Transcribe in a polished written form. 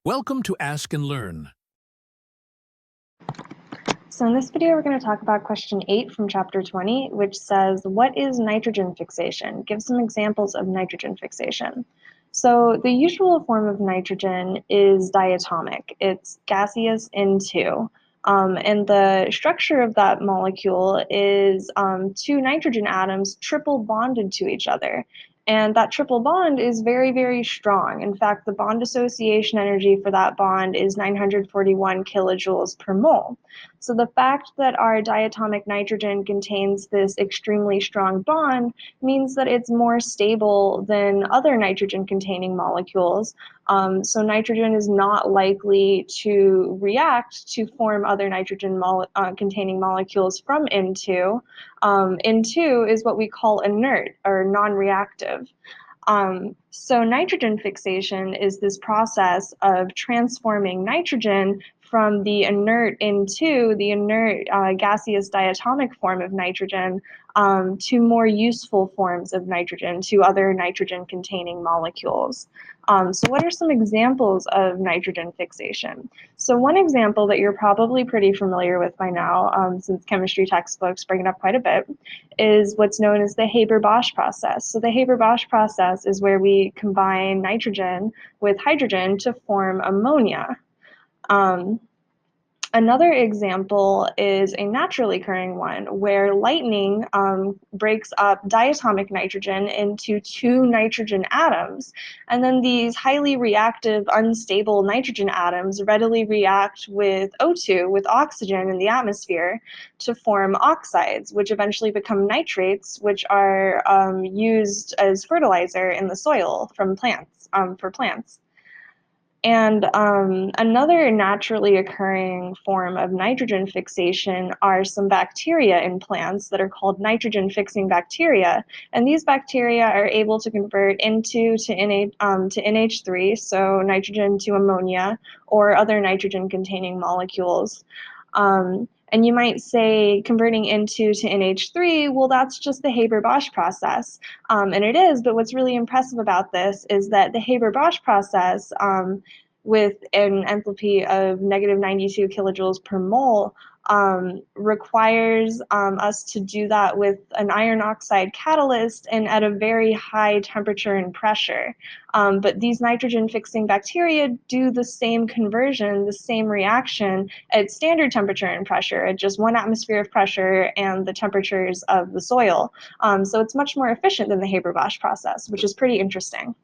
Welcome to Ask and Learn. So in this video, we're going to talk about question 8 from chapter 20, which says, what is nitrogen fixation? Give some examples of nitrogen fixation. So the usual form of nitrogen is diatomic. It's gaseous N2. And the structure of that molecule is two nitrogen atoms triple bonded to each other. And that triple bond is very, very strong. In fact, the bond association energy for that bond is 941 kilojoules per mole. So the fact that our diatomic nitrogen contains this extremely strong bond means that it's more stable than other nitrogen-containing molecules. So nitrogen is not likely to react to form other nitrogen-containing molecules from N2. N2 is what we call inert or non-reactive. So nitrogen fixation is this process of transforming nitrogen from the inert into the inert gaseous diatomic form of nitrogen to more useful forms of nitrogen, to other nitrogen-containing molecules. So what are some examples of nitrogen fixation? So one example that you're probably pretty familiar with by now, since chemistry textbooks bring it up quite a bit, is what's known as the Haber-Bosch process. So the Haber-Bosch process is where we combine nitrogen with hydrogen to form ammonia. Another example is a naturally occurring one where lightning breaks up diatomic nitrogen into two nitrogen atoms, and then these highly reactive, unstable nitrogen atoms readily react with O2, with oxygen in the atmosphere, to form oxides, which eventually become nitrates, which are used as fertilizer in the soil from plants, for plants. And another naturally occurring form of nitrogen fixation are some bacteria in plants that are called nitrogen-fixing bacteria. And these bacteria are able to convert N2 to NH3, so nitrogen to ammonia, or other nitrogen-containing molecules. And you might say converting N2 to NH3, well, that's just the Haber-Bosch process. And it is, but what's really impressive about this is that the Haber-Bosch process, with an enthalpy of negative 92 kilojoules per mole, requires us to do that with an iron oxide catalyst and at a very high temperature and pressure. But these nitrogen-fixing bacteria do the same conversion, the same reaction at standard temperature and pressure, at just 1 atmosphere of pressure and the temperatures of the soil. So it's much more efficient than the Haber-Bosch process, which is pretty interesting.